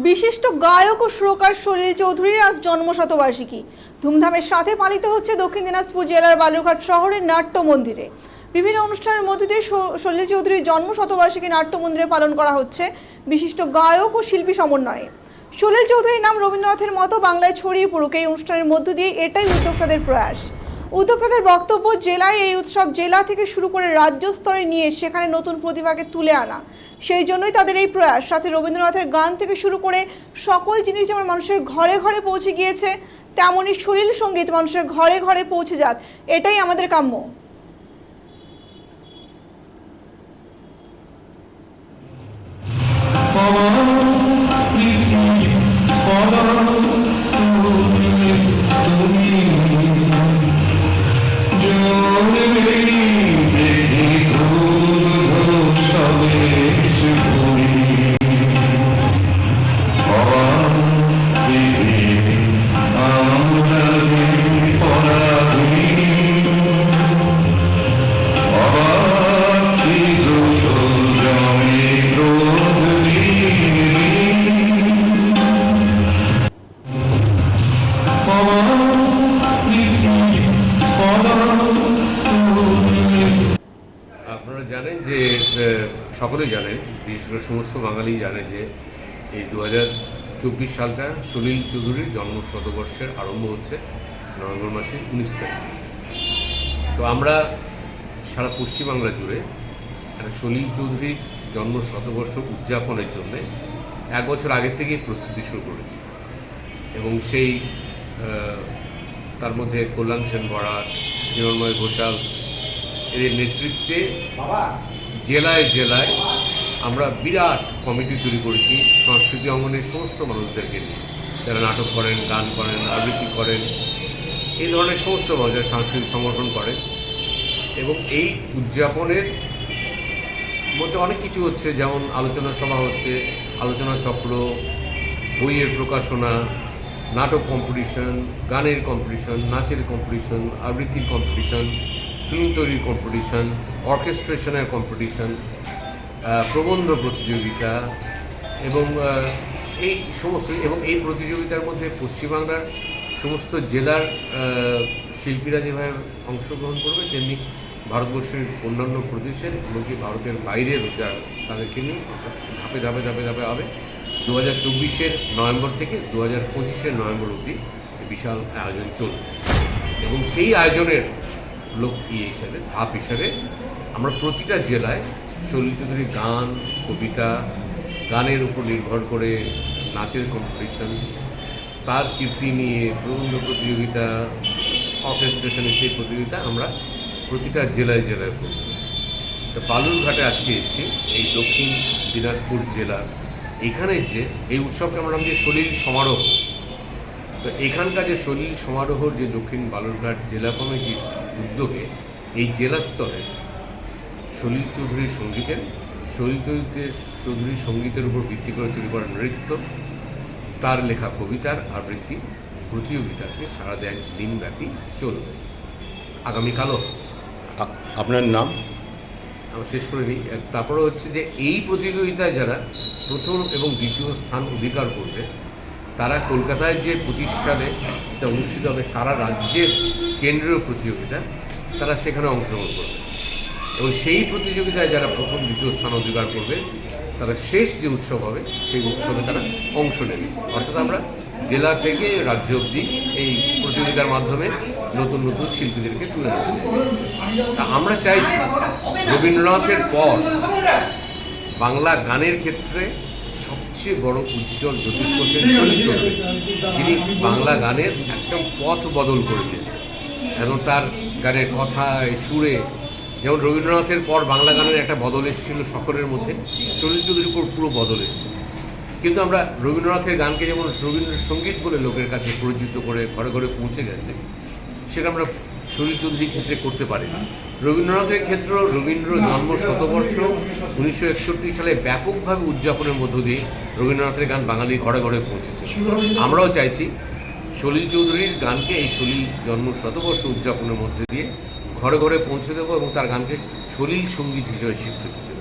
বিশিষ্ট গায়ক ও সুরকার সলিল চৌধুরীর আজ জন্মশতবার্ষিকী ধুমধামের সাথে পালিত হচ্ছে দক্ষিণ দিনাজপুর জেলার বালুরঘাট শহরের নাট্য মন্দিরে। বিভিন্ন অনুষ্ঠানের মধ্যে দিয়ে সলিল চৌধুরীর জন্মশতবার্ষিকী নাট্য মন্দিরে পালন করা হচ্ছে বিশিষ্ট গায়ক ও শিল্পী সমন্বয়ে। সলিল চৌধুরীর নাম রবীন্দ্রনাথের মতো বাংলায় ছড়িয়ে পড়ুক, এই অনুষ্ঠানের মধ্য দিয়ে এটাই উদ্যোক্তাদের প্রয়াস। উদ্যোক্তাদের বক্তব্য, জেলায় এই উৎসব জেলা থেকে শুরু করে রাজ্য স্তরে নিয়ে সেখানে নতুন প্রতিভাকে তুলে আনা, সেই জন্যই তাদের এই প্রয়াস। সাথে রবীন্দ্রনাথের গান থেকে শুরু করে সকল জিনিস যেমন মানুষের ঘরে ঘরে পৌঁছে গিয়েছে, তেমনই সলিল সঙ্গীত মানুষের ঘরে ঘরে পৌঁছে যাক, এটাই আমাদের কাম্য। আপনারা জানেন যে সকলেই জানেন, বিশেষ করে সমস্ত বাঙালি জানে যে এই 2024 সালটা সলিল চৌধুরীর জন্ম শতবর্ষের আরম্ভ হচ্ছে নভেম্বর মাসের 19 তারিখে। তো আমরা সারা পশ্চিমবাংলা জুড়ে একটা সলিল চৌধুরীর জন্ম শতবর্ষ উদযাপনের জন্যে 1 বছর আগের থেকেই প্রস্তুতি শুরু করেছি এবং সেই তার মধ্যে কল্যাণ সেন বরাট, হিরণময় ঘোষাল এদের নেতৃত্বে জেলায় জেলায় আমরা বিরাট কমিটি তৈরি করেছি সংস্কৃতি অঙ্গনের সমস্ত মানুষদেরকে নিয়ে, যারা নাটক করেন, গান করেন, আবৃত্তি করেন, এই ধরনের সমস্ত মানুষ যারা সাংস্কৃতিক সংগঠন করেন। এবং এই উদযাপনের মধ্যে অনেক কিছু হচ্ছে, যেমন আলোচনা সভা হচ্ছে, আলোচনা চক্র, বইয়ের প্রকাশনা, নাটক কম্পিটিশন, গানের কম্পিটিশন, নাচের কম্পিটিশন, আবৃত্তির কম্পিটিশন, ফিল্ম তৈরির কম্পিটিশন, অর্কেস্ট্রেশনের কম্পিটিশন, প্রবন্ধ প্রতিযোগিতা এবং এই প্রতিযোগিতার মধ্যে পশ্চিমবাংলার সমস্ত জেলার শিল্পীরা যেভাবে অংশগ্রহণ করবে, তেমনি ভারতবর্ষের অন্যান্য প্রদেশের এমনকি ভারতের বাইরের যারা তাদেরকে নিয়ে ধাপে ধাপে ধাপে ধাপে হবে। 2024 নভেম্বর থেকে 2025 নভেম্বর অবধি বিশাল আয়োজন চলবে এবং সেই আয়োজনের হিসাবে ধাপ হিসাবে আমরা প্রতিটা জেলায় সলিল চৌধুরীর গান, কবিতা, গানের উপর নির্ভর করে নাচের কম্পিটিশন, তার কীর্তি নিয়ে প্রবন্ধ প্রতিযোগিতা, অর্কেস্ট্রেশনের সেই প্রতিযোগিতা আমরা প্রতিটা জেলায় জেলায় করব। তো বালুরঘাটে আজকে এসেছি, এই দক্ষিণ দিনাজপুর জেলার এখানে যে এই উৎসবকে আমরা নাম যে সলিল সমারোহ। তো এখানকার যে সলিল সমারোহর যে দক্ষিণ বালুরঘাট জেলা কমিটির উদ্যোগে এই জেলা স্তরে সলিল চৌধুরীর সঙ্গীতের উপর ভিত্তি করে তৈরি করা নৃত্য, তার লেখা কবিতার আবৃত্তি প্রতিযোগিতাকে সারা দিনব্যাপী চলবে। আগামীকালও। আপনার নাম আমরা শেষ করে নিই। তারপরে হচ্ছে যে এই প্রতিযোগিতায় যারা প্রথম এবং দ্বিতীয় স্থান অধিকার করবে, তারা কলকাতায় যে 25 সালে এটা অনুষ্ঠিত হবে সারা রাজ্যের কেন্দ্রীয় প্রতিযোগিতা, তারা সেখানে অংশগ্রহণ করবে এবং সেই প্রতিযোগিতায় যারা প্রথম দ্বিতীয় স্থান অধিকার করবে, তারা শেষ যে উৎসব হবে সেই উৎসবে তারা অংশ নেবে। অর্থাৎ আমরা জেলা থেকে রাজ্য অবধি এই প্রতিযোগিতার মাধ্যমে নতুন নতুন শিল্পীদেরকে তুলে ধরতে। তা আমরা চাইছি রবীন্দ্রনাথের পর বাংলা গানের ক্ষেত্রে সবচেয়ে বড় উজ্জ্বল জ্যোতিষ করছেন সলিল চৌধুরী, যিনি বাংলা গানের একদম পথ বদল করে দিয়েছেন। এবং তার গানের কথায়, সুরে, যেমন রবীন্দ্রনাথের পর বাংলা গানের একটা বদল এসেছিল সকলের মধ্যে, সলিল চৌধুরীর উপর পুরো বদল এসেছে। কিন্তু আমরা রবীন্দ্রনাথের গানকে যেমন রবীন্দ্রসঙ্গীত বলে লোকের কাছে পরিচিত করে ঘরে ঘরে পৌঁছে গেছে, সেটা আমরা সলিল চৌধুরীর ক্ষেত্রে করতে পারি না। রবীন্দ্রনাথের ক্ষেত্রে রবীন্দ্র জন্ম শতবর্ষ 1961 সালে ব্যাপকভাবে উদযাপনের মধ্য দিয়ে রবীন্দ্রনাথের গান বাঙালির ঘরে ঘরে পৌঁছেছে। আমরাও চাইছি সলিল চৌধুরীর গানকে এই সলিল জন্ম শতবর্ষ উদযাপনের মধ্যে দিয়ে ঘরে ঘরে পৌঁছে দেবো এবং তার গানকে সলিল সঙ্গীত হিসেবে স্বীকৃতি দেবো।